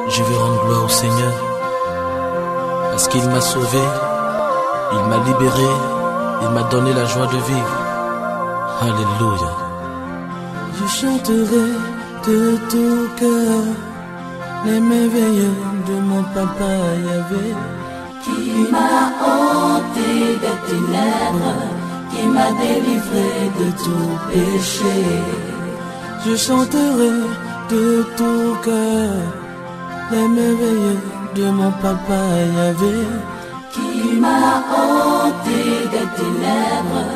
Je vais rendre gloire au Seigneur, parce qu'il m'a sauvé, il m'a libéré, il m'a donné la joie de vivre. Alléluia. Je chanterai de tout cœur les merveilles de mon papa Yahvé, qui m'a ôté des ténèbres, qui m'a délivré de tout péché. Je chanterai de tout cœur les merveilles de mon papa Yahvé, qui m'a ôté des ténèbres,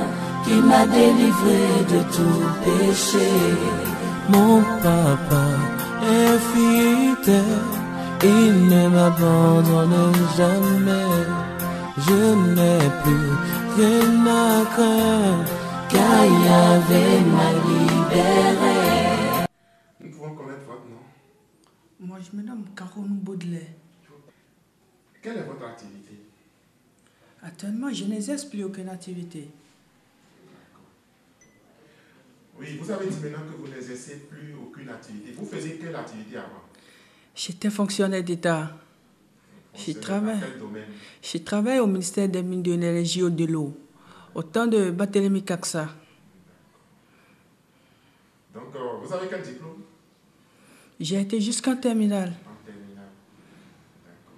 qui m'a délivré de tout péché. Mon papa est fidèle, il ne m'abandonne jamais. Je n'ai plus rien à craindre, car Yahvé m'a libéré. Nous pouvons connaître votre nom. Moi, je me nomme Caroline Baudelaire. Quelle est votre activité? Actuellement, je n'exerce plus aucune activité. Oui, vous avez dit maintenant que vous n'exercez plus aucune activité. Vous faisiez quelle activité avant? J'étais fonctionnaire d'État. Je travaille au ministère des Mines de l'Énergie et de l'eau, au temps de Barthélemy Kaksa. Donc, vous avez quel diplôme? J'ai été jusqu'en terminale. En terminale. D'accord.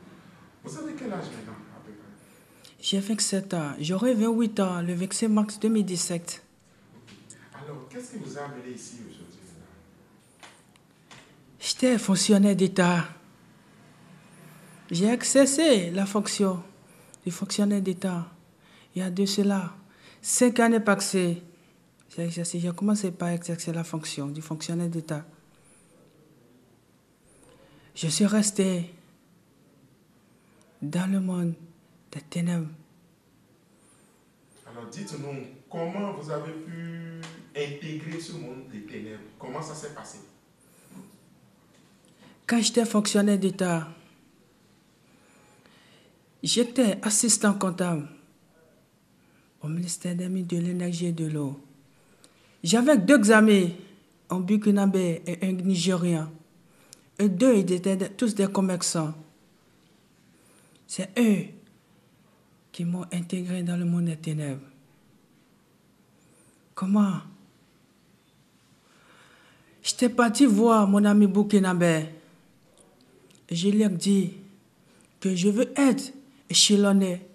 Vous avez quel âge maintenant, à peu près? J'ai 27 ans. J'aurai 28 ans le 25 mars 2017. Alors, qu'est-ce qui vous a amené ici aujourd'hui? J'étais fonctionnaire d'État. J'ai exercé la fonction du fonctionnaire d'État. Il y a de cela 5 années passées. J'ai commencé par exercer la fonction du fonctionnaire d'État. Je suis resté dans le monde des ténèbres. Alors, dites-nous, comment vous avez pu intégrer ce monde des ténèbres? Comment ça s'est passé? Quand j'étais fonctionnaire d'État, j'étais assistant comptable au ministère des Mines, de l'Énergie et de l'eau. J'avais 2 amis, un Burkinabé et un Nigérian. Eux deux, ils étaient tous des commerçants. C'est eux qui m'ont intégré dans le monde des ténèbres. Comment? J'étais parti voir mon ami Burkinabé. Et je lui ai dit que je veux être échelonné.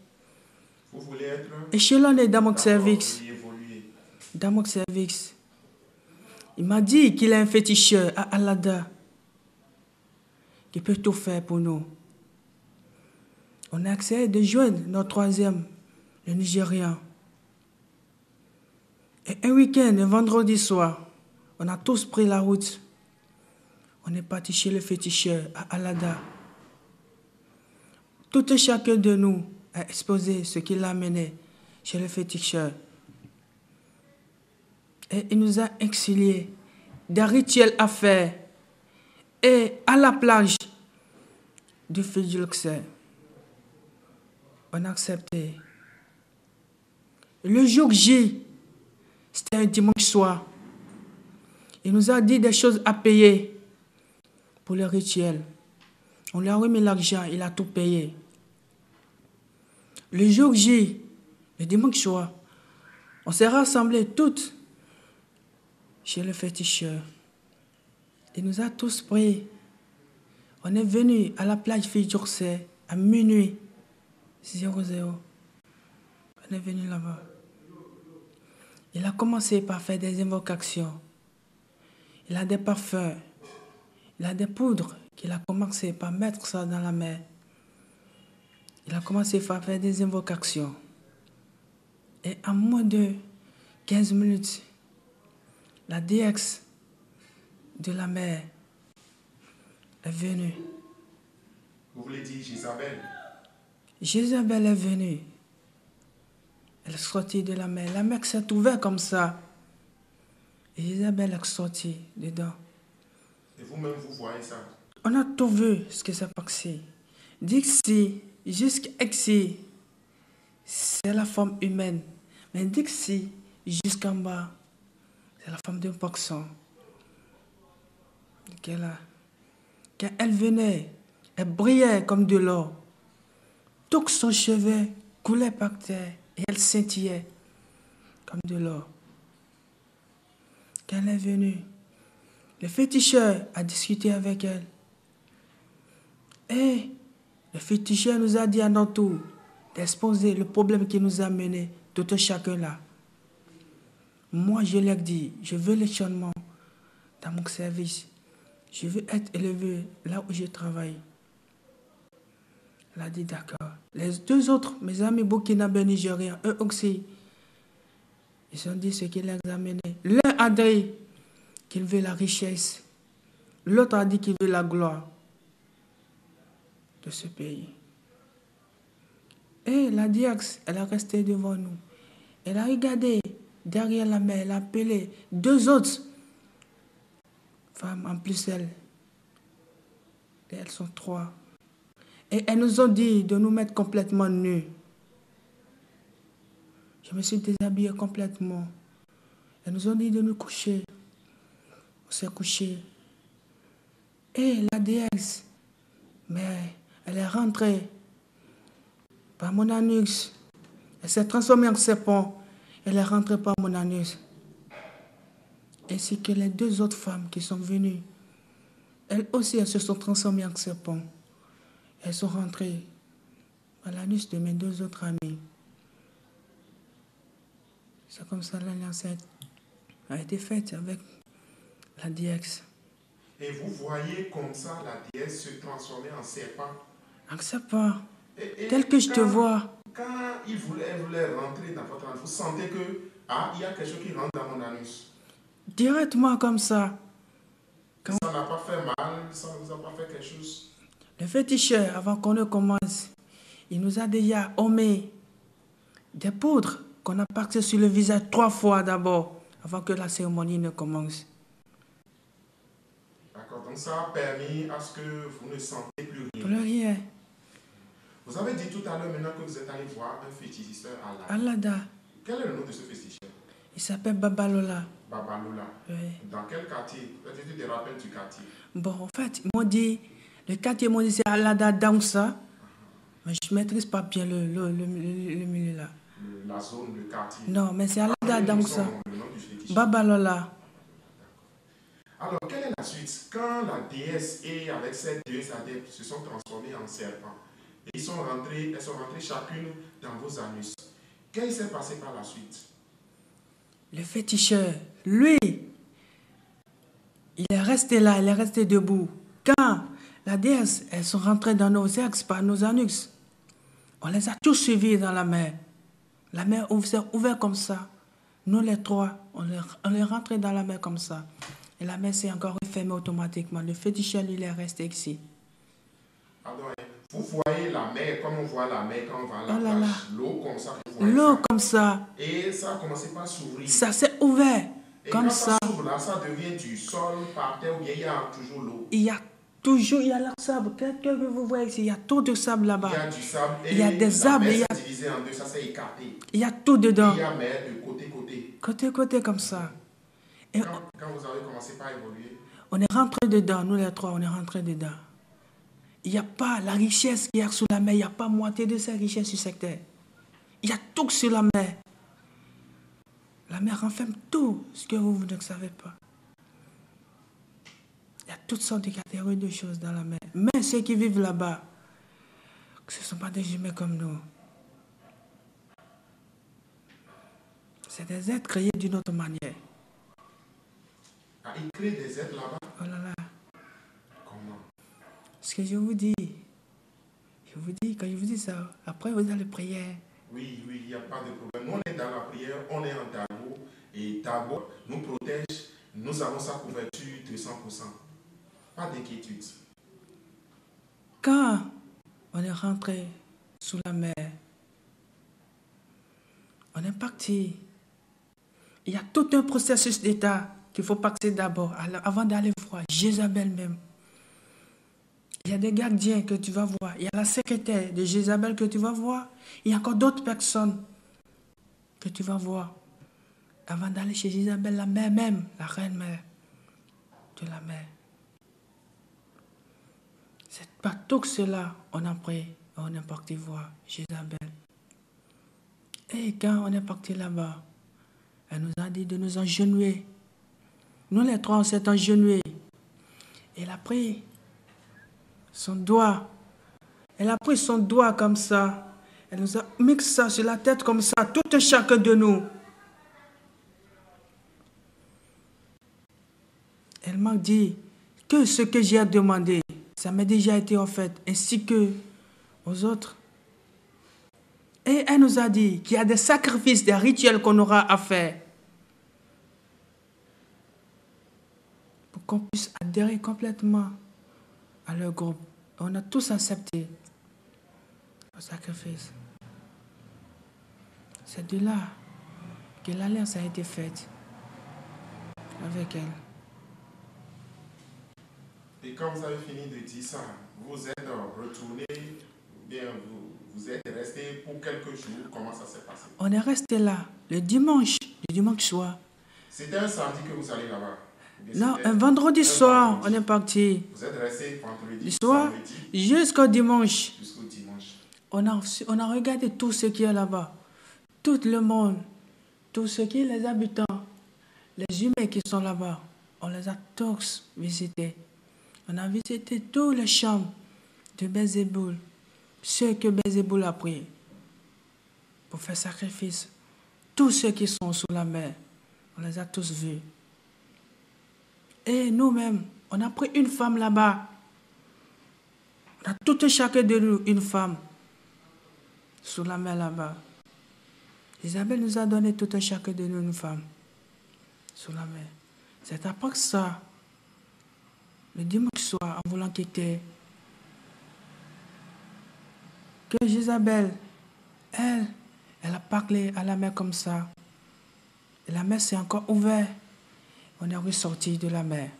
Vous voulez être échelonné dans mon service. Dans mon service. Il m'a dit qu'il a un féticheur à Alada qui peut tout faire pour nous. On a essayé de joindre notre 3e, le Nigérian. Et un week-end, un vendredi soir, on a tous pris la route. On est parti chez le féticheur à Alada. Tout et chacun de nous a exposé ce qu'il a mené chez le féticheur. Et il nous a exiliés des rituels à faire. Et à la plage du Fidjulxer, on a accepté. Le jour J, c'était un dimanche soir. Il nous a dit des choses à payer pour le rituel. On lui a remis l'argent, il a tout payé. Le jour J, le dimanche soir, on s'est rassemblés toutes chez le féticheur. Il nous a tous pris. On est venu à la plage Fidjulxer à minuit 00. On est venu là-bas. Il a commencé par faire des invocations. Il a des parfums. Il a des poudres qu'il a commencé par mettre ça dans la mer. Il a commencé par faire des invocations. Et en moins de 15 minutes, la déesse de la mer est venue. Vous voulez dire Jézabel? Jézabel est venue. Elle est sortie de la mer. La mer s'est ouverte comme ça. Et Jézabel est sortie dedans. Et vous-même, vous voyez ça? On a tout vu ce qui s'est passé. D'ici jusqu'ici, c'est la forme humaine. Mais d'ici jusqu'en bas, c'est la forme d'un poisson. Quand elle venait Elle brillait comme de l'or. Tout son cheveu coulait par terre et elle scintillait comme de l'or. Quand elle est venue, le féticheur a discuté avec elle. Et le féticheur nous a dit à notre tour d'exposer le problème qui nous a mené, tout un chacun là. Moi, je leur dis, je veux l'échelonnement dans mon service. Je veux être élevé là où je travaille. Elle a dit d'accord. Les deux autres, mes amis burkinabés nigériens, eux aussi, ils ont dit ce qui les a menés. L'un a dit qu'il veut la richesse. L'autre a dit qu'il veut la gloire de ce pays. Et la Diax, elle est restée devant nous. Elle a regardé derrière la mer, elle a appelé deux autres femmes en plus elle. Et elles sont trois. Et elles nous ont dit de nous mettre complètement nus. Je me suis déshabillée complètement. Elles nous ont dit de nous coucher. On s'est couché. Et la déesse, mais elle est rentrée par mon anus. Elle s'est transformée en serpent. Elle est rentrée par mon anus. Ainsi que les deux autres femmes qui sont venues. Elles aussi, elles se sont transformées en serpent. Elles sont rentrées par l'anus de mes deux autres amis. C'est comme ça l'alliance a été faite avec la déesse. Et vous voyez comme ça la déesse se transformer en serpent. En serpent. Tel que je te vois. Quand il voulait rentrer dans votre anus, vous sentez que il y a quelque chose qui rentre dans mon anus. Directement comme ça. Ça n'a pas fait mal, ça ne vous a pas fait quelque chose. Le féticheur, avant qu'on ne commence, il nous a déjà omis des poudres qu'on a parti sur le visage 3 fois d'abord, avant que la cérémonie ne commence. D'accord, donc ça a permis à ce que vous ne sentez plus rien. Plus rien. Vous avez dit tout à l'heure maintenant que vous êtes allé voir un féticheur à Alada. Quel est le nom de ce féticheur? Il s'appelle Babalola. Babalola. Oui. Dans quel quartier? Peut-être tu te rappelles du quartier. Bon, en fait, ils m'ont dit, le quartier m'ont dit c'est Alada Dansa, mais je ne maîtrise pas bien le milieu là. La zone, le quartier. Non, mais c'est Alada Dansa. Le nom du féticheur. Babalola. Alors, quelle est la suite? Quand la déesse et avec cette déesse adepte se sont transformés en serpents, et elles sont rentrées chacune dans vos anus, qu'est-ce qui s'est passé par la suite? Le féticheur, lui, il est resté là, il est resté debout. Quand la déesse, elles sont rentrées dans nos sexes par nos anus, on les a tous suivis dans la mer. La mer s'est ouverte comme ça. Nous les trois, on est rentrés dans la mer comme ça. Et la mer s'est encore refermée automatiquement. Le féticheur, lui, il est resté ici. Alors, vous voyez la mer comme on voit la mer quand on va à la plage. L'eau comme ça. L'eau comme ça. Et ça a commencé par s'ouvrir. Ça s'est ouvert comme ça. Et quand ça s'ouvre là, ça devient du sol par terre ou bien il y a toujours l'eau. Il y a toujours, il y a le sable. Qu'est-ce que vous voyez ici? Il y a tout de sable là-bas. Il y a du sable et il y a des arbres. La mer s'est divisée en deux, ça s'est écarté. Il y a tout dedans. Il y a mer de côté. Côté comme ça. Et quand vous avez commencé par évoluer, on est rentré dedans, nous les trois, on est rentré dedans. Il n'y a pas la richesse qu'il y a sous la mer, il n'y a pas moitié de cette richesse sur cette terre. Il y a tout sur la mer. La mer renferme tout ce que vous ne savez pas. Il y a toutes sortes de catégories de choses dans la mer. Mais ceux qui vivent là-bas, ce ne sont pas des humains comme nous. C'est des êtres créés d'une autre manière. ils créent des êtres là-bas. Oh là là. Comment? Ce que je vous dis, quand je vous dis ça, après vous allez prier. Oui, il n'y a pas de problème. Nous, on est dans la prière, on est en Tabo, et Tabo nous protège, nous avons sa couverture de 100%. Pas d'inquiétude. Quand on est rentré sous la mer, on est parti. Il y a tout un processus d'état qu'il faut passer d'abord, avant d'aller voir Jézabel même. Il y a des gardiens que tu vas voir. Il y a la secrétaire de Jézabel que tu vas voir. Il y a encore d'autres personnes que tu vas voir. Avant d'aller chez Jézabel, la mère même, la reine mère de la mer. C'est pas tout que cela, on a pris, on est parti voir Jézabel. Et quand on est parti là-bas, elle nous a dit de nous agenouiller. Nous les trois, on s'est agenouillés. Elle a pris son doigt. Elle a pris son doigt comme ça. Elle nous a mis ça sur la tête comme ça, tout un chacun de nous. Elle m'a dit que ce que j'ai demandé, ça m'a déjà été offert, ainsi que aux autres. Et elle nous a dit qu'il y a des sacrifices, des rituels qu'on aura à faire pour qu'on puisse adhérer complètement à leur groupe. On a tous accepté le sacrifice. C'est de là que l'alliance a été faite avec elle. Et quand vous avez fini de dire ça, vous êtes retourné, ou bien vous êtes resté pour quelques jours, comment ça s'est passé? On est resté là le dimanche soir. C'était un samedi que vous allez là-bas? Non, un vendredi soir, on est parti. Vous êtes resté vendredi soir jusqu'au dimanche. Jusqu'au dimanche. On a regardé tout ce qui est là-bas. Tout le monde, tout ce qui est les habitants, les humains qui sont là-bas. On les a tous visités. On a visité tous les chambres de Belzéboul. Ceux que Belzéboul a pris pour faire sacrifice. Tous ceux qui sont sous la mer, on les a tous vus. Et nous-mêmes, on a pris une femme là-bas. On a tout un chacun de nous, une femme, sous la mer là-bas. Isabelle nous a donné tout un chacun de nous, une femme, sous la mer. C'est après ça, le dimanche soir, en voulant quitter, que Isabelle, elle a parlé à la mer comme ça. Et la mer s'est encore ouverte. On est ressorti de la mer.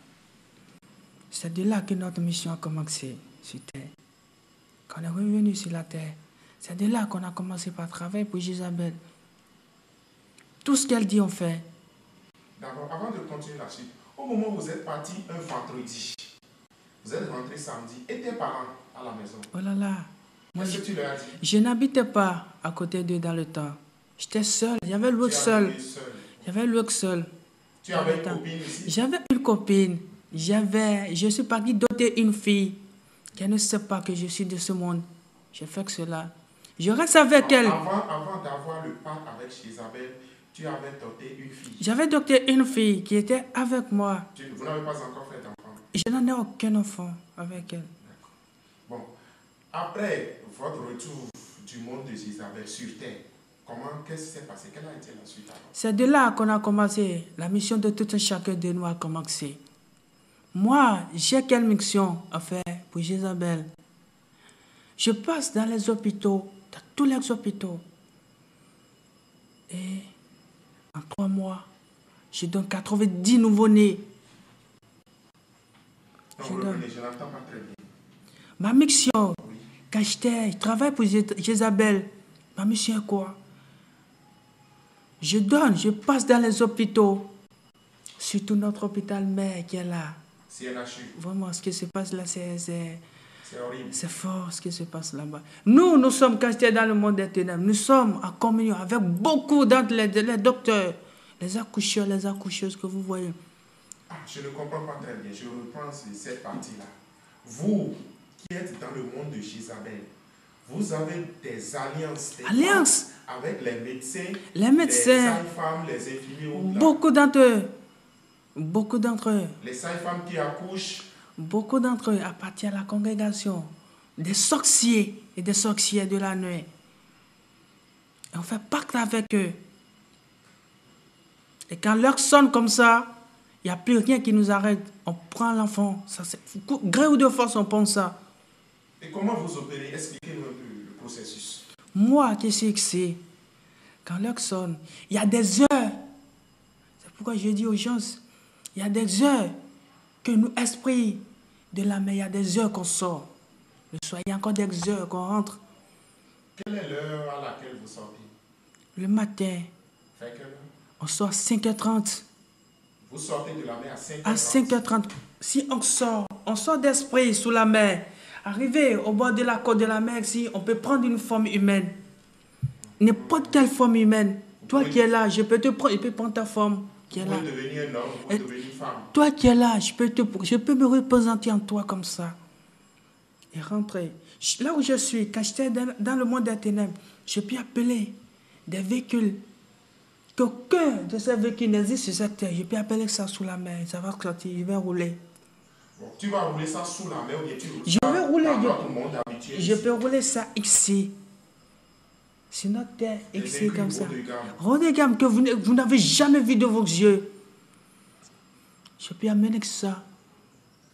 C'est de là que notre mission a commencé sur terre. Quand on est revenu sur la terre, c'est de là qu'on a commencé par travailler pour Isabelle. Tout ce qu'elle dit, on fait. D'abord, avant de continuer la suite, au moment où vous êtes parti un vendredi, vous êtes rentré samedi, et tes parents à la maison? Oh là là. Qu'est-ce que tu leur as dit? Je n'habitais pas à côté d'eux dans le temps. J'étais seule. J'avais le seul. J'avais le seul. Tu avais une copine ici? J'avais une copine. Je suis partie doter une fille qui ne sait pas que je suis de ce monde. J'ai fait que cela. Je reste avec elle. Avant d'avoir le pacte avec Isabelle, tu avais doté une fille. J'avais doté une fille qui était avec moi. Vous n'avez pas encore fait d'enfant? Je n'en ai aucun enfant avec elle. Bon. Après votre retour du monde de Isabelle sur terre, qu'est-ce qui s'est passé? Quelle a été la suite alors? C'est de là qu'on a commencé. La mission de tout un chacun de nous a commencé. Moi, j'ai quelle mission à faire pour Isabelle? Je passe dans les hôpitaux, dans tous les hôpitaux. Et en 3 mois, je donne 90 nouveau-nés. Je n'entends pas très bien. Ma mission, Oui. quand je travaille pour Isabelle, ma mission est quoi? Je passe dans les hôpitaux, surtout notre hôpital mère qui est là. CNHU. Vraiment, ce qui se passe là, c'est horrible. C'est fort ce qui se passe là-bas. Nous sommes, quand j'étais dans le monde des ténèbres, nous sommes en communion avec beaucoup d'entre les docteurs, les accoucheurs, les accoucheuses que vous voyez. Ah, je ne comprends pas très bien. Je reprends cette partie-là. Vous qui êtes dans le monde de Isabelle, vous avez des alliances avec les médecins, les sages-femmes, les infirmiers. Beaucoup d'entre eux. Les sages-femmes qui accouchent. Beaucoup d'entre eux appartiennent à la congrégation des sorciers et des sorcières de la nuit. Et on fait pacte avec eux. Et quand l'heure sonne comme ça, il n'y a plus rien qui nous arrête. On prend l'enfant. Gré ou de force, on prend ça. Et comment vous opérez? Expliquez-nous un peu le processus. Moi qui suis ici, quand l'heure sonne, il y a des heures. C'est pourquoi je dis aux gens, il y a des heures que nous, esprits de la mer, il y a des heures qu'on sort. Le soir, il y a encore des heures qu'on rentre. Quelle est l'heure à laquelle vous sortez? Le matin. Fait quelle heure? On sort à 5h30. Vous sortez de la mer à 5h30? À 5h30. Si on sort d'esprit sous la mer Arrivé au bord de la côte de la mer, ici, on peut prendre une forme humaine. N'importe quelle forme humaine. Toi qui es là, je peux prendre ta forme qui est là. Vous pouvez devenir un homme, vous pouvez devenir une femme. Toi qui es là, je peux me représenter en toi comme ça. Et rentrer. Là où je suis, quand j'étais dans le monde des ténèbres, je peux appeler des véhicules. Qu'aucun de ces véhicules n'existe sur cette terre. Je peux appeler ça sous la mer. Ça va sortir, il va rouler. Bon, tu vas rouler ça sous la mer ou bien tu Je vais rouler. Je peux rouler ça ici. Sur notre terre, ici, comme ça. Haut de gamme que vous n'avez jamais vu de vos yeux. Je peux amener ça.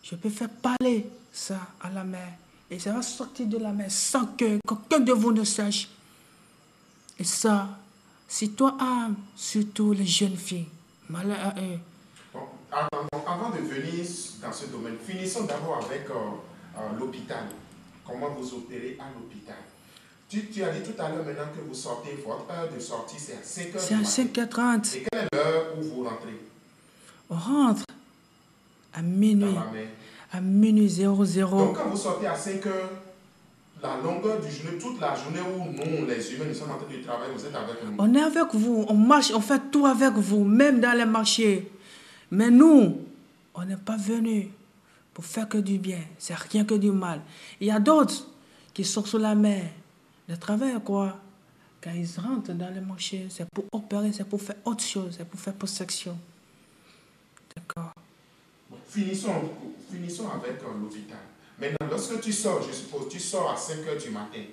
Je peux faire parler ça à la mer. Et ça va sortir de la mer sans que qu'aucun de vous ne sache. Et ça, si toi âme, surtout les jeunes filles, malheur à eux. Bon, avant de venir dans ce domaine, finissons d'abord avec l'hôpital. Comment vous opérez à l'hôpital? Tu as dit tout à l'heure maintenant que vous sortez, votre heure de sortie c'est à 5h. C'est à 5h30. Et quelle est l'heure où vous rentrez? On rentre à minuit. À minuit 00. Donc quand vous sortez à 5h, la longueur du journée, toute la journée où nous, les humains, nous sommes en train de travailler, vous êtes avec nous. On est avec vous, on marche, on fait tout avec vous, même dans les marchés. Mais nous, on n'est pas venus pour faire que du bien, c'est rien que du mal. Il y a d'autres qui sont sur la mer. Le travail, quoi? Quand ils rentrent dans les marchés, c'est pour opérer, c'est pour faire autre chose, c'est pour faire protection. D'accord. Bon, finissons avec l'hôpital. Maintenant, lorsque tu sors, je suppose, tu sors à 5h du matin.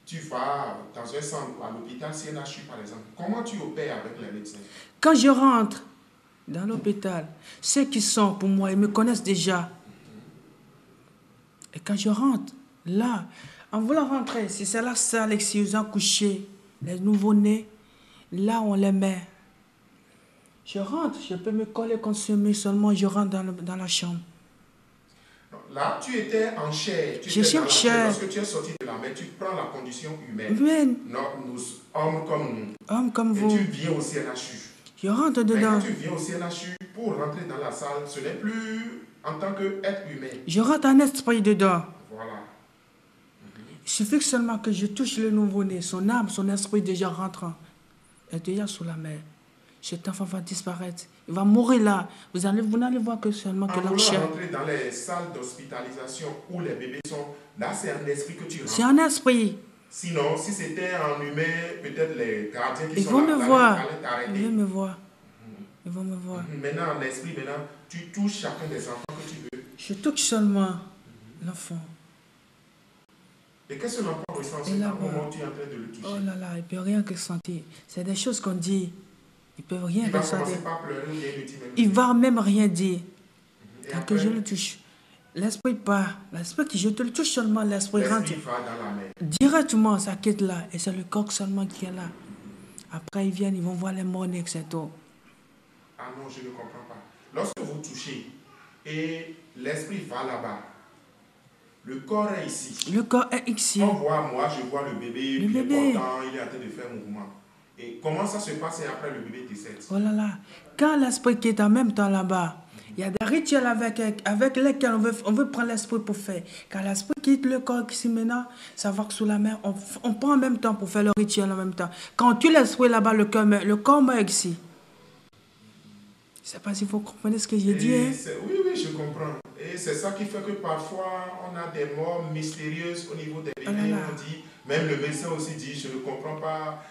Tu vas dans un centre, à l'hôpital CNHU par exemple. Comment tu opères avec les médecins? Quand je rentre dans l'hôpital, ceux qui sont pour moi, ils me connaissent déjà. Et quand je rentre, là, en voulant rentrer, si c'est la salle et si ils ont couché les nouveaux-nés, là on les met. Je rentre, je peux me coller contre ce mur seulement, je rentre dans la chambre. Là, tu étais en chair. Je suis en chair. Lorsque tu es sorti de la mer, tu prends la condition humaine. Non, nous, hommes comme nous. Hommes comme vous. Et tu viens au CNHU. Je rentre dedans. Mais quand tu viens au CNHU, pour rentrer dans la salle, ce n'est plus en tant qu'être humain. Je rentre en esprit dedans. Voilà. Il suffit seulement que je touche le nouveau-né. Son âme, son esprit déjà rentrant. Est déjà sous la mer. Cet enfant va disparaître. Il va mourir là. Vous n'allez voir que seulement que la chair. Rentrer dans les salles d'hospitalisation où les bébés sont, là c'est un esprit que tu rentres. C'est un esprit. Sinon, si c'était en humain, peut-être les gardiens qui ils sont vont là, me voir. t'arrêter. Ils vont me voir. Ils vont me voir. Maintenant, en esprit, tu touches chacun des enfants que tu veux. Je touche seulement l'enfant. Et qu'est-ce que l'enfant ressent à moment où tu es en train de le toucher? Oh là là, il ne peut rien que sentir. C'est des choses qu'on dit. Ils ne peuvent rien que sentir. Il va commencer par pleurer ou bien il dit même. Il ne va même rien dire. Tant que je le touche. L'esprit part. L'esprit qui je te le touche seulement, l'esprit rentre. Va dans la mer. Directement, ça quitte là. Et c'est le corps seulement qui est là. Après, ils viennent, ils vont voir les monnaies, etc. Ah non, je ne comprends pas. Lorsque vous touchez et l'esprit va là-bas, le corps est ici. Le corps est ici. On voit, moi, je vois le bébé, le bébé. Portant, il est en train de faire mouvement. Et comment ça se passe et après le bébé décède? Oh là là. Quand l'esprit qui est en même temps là-bas, il y a des rituels avec lesquels on veut prendre l'esprit pour faire. Quand l'esprit quitte le corps ici maintenant, ça va sous la mer, on prend en même temps pour faire le rituel en même temps. Quand tu l'esprit là-bas, le corps meurt ici. Je ne sais pas si vous comprenez ce que j'ai dit. Hein? Oui, je comprends. Et c'est ça qui fait que parfois, on a des morts mystérieuses au niveau des bébés. On dit, même le médecin aussi dit, je ne comprends pas,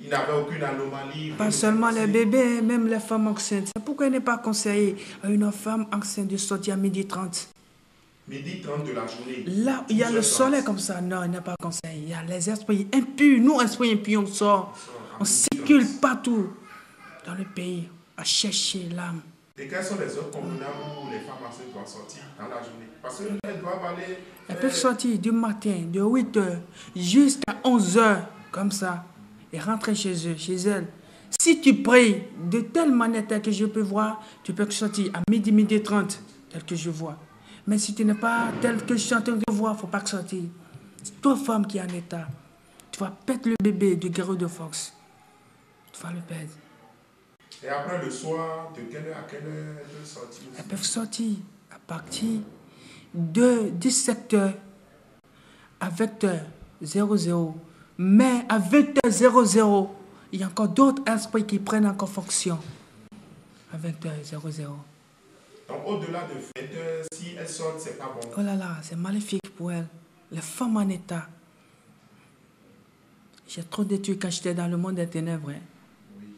il n'avait aucune anomalie. Pas seulement les bébés, même les femmes enceintes. C'est pourquoi il n'est pas conseillé à une femme enceinte de sortir à 12h30. 12h30 de la journée. Là, il y a le soleil comme ça. Non, il n'est pas conseillé. Il y a les esprits impurs. Nous, esprits impurs, on sort. On circule partout dans le pays à chercher l'âme. Et quelles sont les autres convenables où les femmes enceintes doivent sortir dans la journée? Parce qu'elles doivent aller... Elles peuvent sortir du matin, de 8h jusqu'à 11h, comme ça, et rentrer chez eux, chez elles. Si tu pries de telle manière que je peux voir, tu peux sortir à midi, 12h30, tel que je vois. Mais si tu n'es pas tel que je suis en train de voir, il ne faut pas sortir. C'est toi, femme, qui est en état. Tu vas perdre le bébé de guerrier de force. Tu vas le perdre. Et après le soir, de quelle heure à quelle heure elles peuvent sortir? Elles peuvent sortir à partir de 17h à 20h00. Mais à 20h00, il y a encore d'autres esprits qui prennent encore fonction. À 20h00. Donc au-delà de 20h, si elles sortent, c'est pas bon. Oh là là, c'est maléfique pour elles. Les femmes en état. J'ai trop détruit quand j'étais dans le monde des ténèbres. Hein. Oui.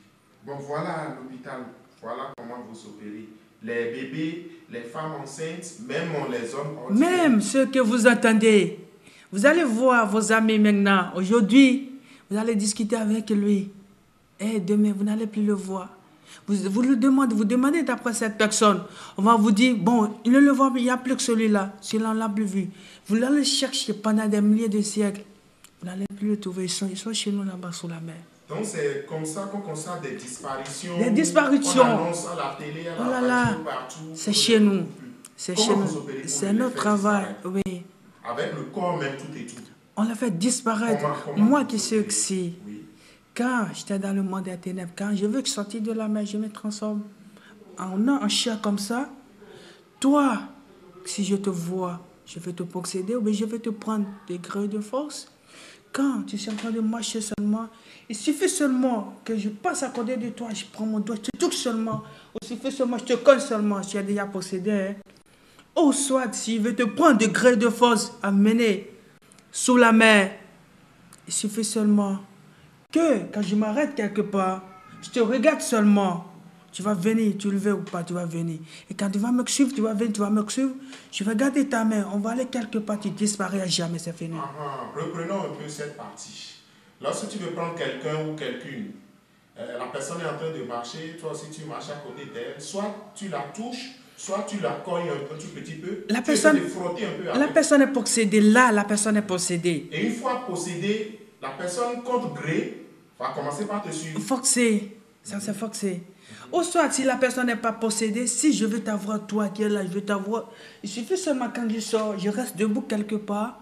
Bon, voilà l'hôpital. Voilà comment vous opérez. Les bébés, les femmes enceintes, même les hommes ordinaires. Même ceux que vous entendez. Vous allez voir vos amis maintenant. Aujourd'hui, vous allez discuter avec lui. Et demain, vous n'allez plus le voir. Vous demandez d'après cette personne. On va vous dire, bon, il ne le voit, il n'y a plus que celui-là. Celui-là, on ne l'a plus vu. Vous l'allez chercher pendant des milliers de siècles. Vous n'allez plus le trouver. Ils sont chez nous là-bas sous la mer. Donc c'est comme ça qu'on constate des disparitions. Des disparitions. On annonce à la télé, à la radio, partout. C'est chez nous. C'est chez nous. C'est notre travail. Oui. Avec le corps même, tout et tout. On l'a fait disparaître. Moi qui suis ici. Oui. Quand j'étais dans le monde des ténèbres, quand je veux sortir de la mer, je me transforme en chair comme ça. Toi, si je te vois, je vais te posséder ou bien je vais te prendre des grès de force. Quand tu es en train de marcher seulement, il suffit seulement que je passe à côté de toi, je prends mon doigt, je te touche seulement. Il suffit seulement, je te colle seulement, tu es déjà possédé. Hein? Ou soit, si je veux te prendre des grès de force à mener sous la mer, il suffit seulement que quand je m'arrête quelque part, je te regarde seulement. Tu vas venir, tu le veux ou pas, tu vas venir. Et quand tu vas me suivre, tu vas venir, tu vas me suivre. Je vais garder ta main, on va aller quelque part, tu disparais à jamais, c'est fini. Reprenons un peu cette partie. Lorsque tu veux prendre quelqu'un ou quelqu'une, la personne est en train de marcher, toi aussi tu marches à côté d'elle, soit tu la touches, soit tu la cognes un tout petit peu, la personne est possédée, là, la personne est possédée. Et une fois possédée, la personne contre gré va commencer par te suivre. Forcé, ça c'est forcé. Ou soit si la personne n'est pas possédée, si je veux t'avoir, toi qui es là, je veux t'avoir, il suffit seulement quand je sors, je reste debout quelque part,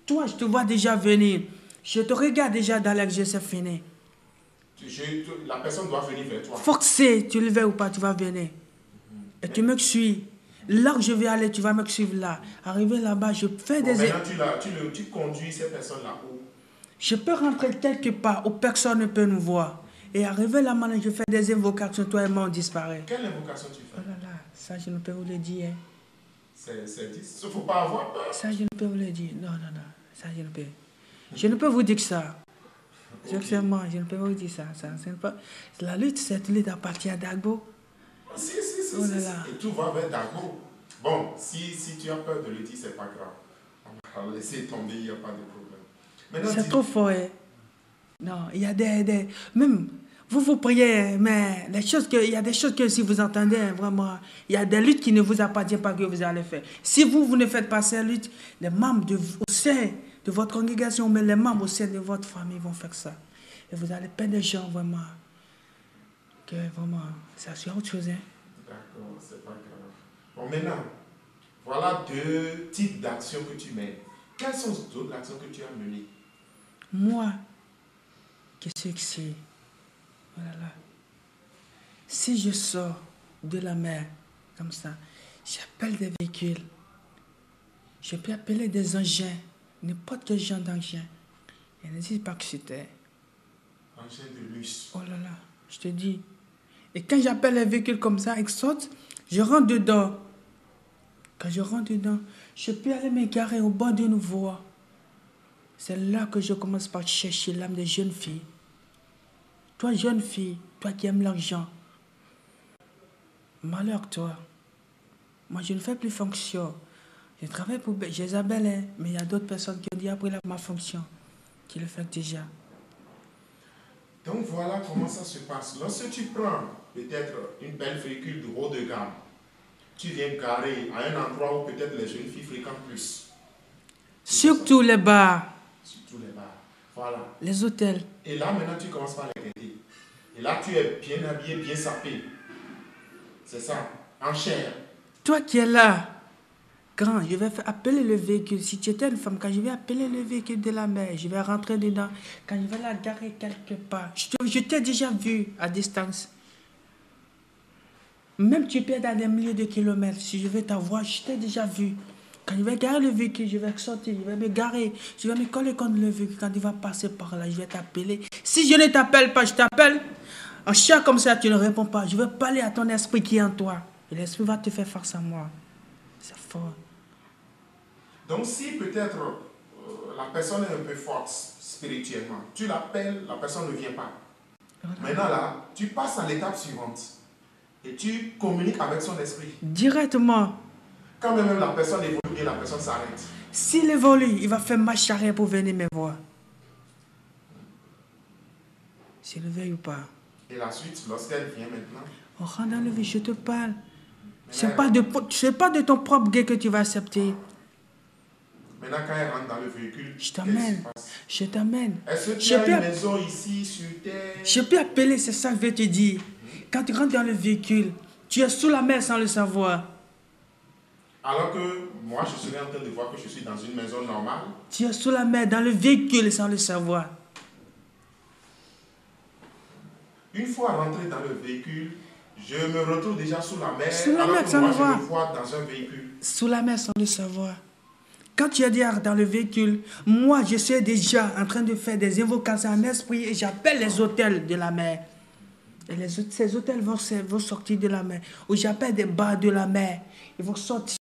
toi je te vois déjà venir, je te regarde déjà dans les yeux, c'est fini. La personne doit venir vers toi. Forcé, tu le veux ou pas, tu vas venir. Et tu me suis. Là où je vais aller, tu vas me suivre là. Arrivé là-bas, je fais des... Maintenant, tu conduis ces personnes-là où? Je peux rentrer quelque part où personne ne peut nous voir. Et arrivé là, maintenant, je fais des invocations, toi et moi, on disparaît. Quelle invocation tu fais? Oh là là, ça, je ne peux vous le dire. Hein. Il ne faut pas avoir peur. Ça, je ne peux vous le dire. Non, ça, je ne peux. Je ne peux vous dire que ça. Okay. Sincèrement, je ne peux vous dire ça. La lutte, cette lutte appartient à Dagbo. Si. Oh là là. Et tout va vers Dagbo. Bon, si tu as peur de le dire, c'est pas grave. On va laisser tomber, il n'y a pas de problème. C'est trop fort. Hein? Non, il y a des... Même, vous priez, mais il y a des choses que si vous entendez, vraiment, il y a des luttes qui ne vous appartiennent pas que vous allez faire. Si vous ne faites pas ces luttes, les membres au sein de votre congrégation, mais les membres au sein de votre famille vont faire ça. Et vous allez perdre des gens, vraiment, que vraiment, ça c'est autre chose. Hein? D'accord, c'est pas grave. Bon, maintenant, voilà 2 types d'actions que tu mènes. Quelles sont les autres actions que tu as menées? Moi, qu'est-ce que c'est? Voilà. Si je sors de la mer, comme ça, j'appelle des véhicules. Je peux appeler des engins, n'importe quel genre d'engin. Il n'existe pas que c'était. Engin de luxe. Oh là là, je te dis. Et quand j'appelle les véhicules comme ça, ils sortent, je rentre dedans. Quand je rentre dedans, je peux aller me garer au bord d'une voie. C'est là que je commence par chercher l'âme des jeunes filles. Toi, jeune fille, toi qui aimes l'argent, malheur toi. Moi, je ne fais plus fonction. Je travaille pour Jézabel, hein, mais il y a d'autres personnes qui ont dit après ma fonction, qui le font déjà. Donc voilà comment ça se passe. Lorsque tu prends peut-être une belle véhicule de haut de gamme, tu viens garer à un endroit où peut-être les jeunes filles fréquentent plus. Surtout les bars. Surtout les bars. Voilà. Les hôtels. Et là, maintenant, tu commences par les guetter. Et là, tu es bien habillé, bien sapé. C'est ça, en chair. Toi qui es là, quand je vais appeler le véhicule, si tu étais une femme, quand je vais appeler le véhicule de la mer, je vais rentrer dedans, quand je vais la garer quelque part, je t'ai déjà vu à distance. Même tu peux être à des milliers de kilomètres, si je vais t'avoir, je t'ai déjà vu. Quand je vais garer le véhicule, je vais sortir, je vais me garer, je vais me coller contre le véhicule. Quand il va passer par là, je vais t'appeler. Si je ne t'appelle pas, je t'appelle. En chat comme ça, tu ne réponds pas. Je vais parler à ton esprit qui est en toi. Et l'esprit va te faire face à moi. C'est fort. Donc si peut-être la personne est un peu forte spirituellement, tu l'appelles, la personne ne vient pas. Maintenant là, tu passes à l'étape suivante et tu communiques avec son esprit. Directement. Quand même la personne évolue et la personne s'arrête. S'il évolue, il va faire marche arrière pour venir me voir. S'il le veut ou pas. Et la suite, lorsqu'elle vient maintenant, on rentre dans le véhicule, je te parle. Ce n'est pas de ton propre gré que tu vas accepter. Maintenant, quand elle rentre dans le véhicule, je t'amène. Je t'amène. Est-ce que tu as une maison ici sur terre? Je peux appeler, c'est ça que je vais te dire. Quand tu rentres dans le véhicule, tu es sous la mer sans le savoir. Alors que moi, je serais en train de voir que je suis dans une maison normale. Tu es sous la mer, dans le véhicule sans le savoir. Une fois rentré dans le véhicule, je me retrouve déjà sous la mer. Sous la mer sans le savoir. Je me vois dans un véhicule. Sous la mer sans le savoir. Quand tu es déjà dans le véhicule, moi, je suis déjà en train de faire des invocations en esprit et j'appelle les hôtels de la mer. Et ces hôtels vont sortir de la mer. Ou j'appelle des bars de la mer. Ils vont sortir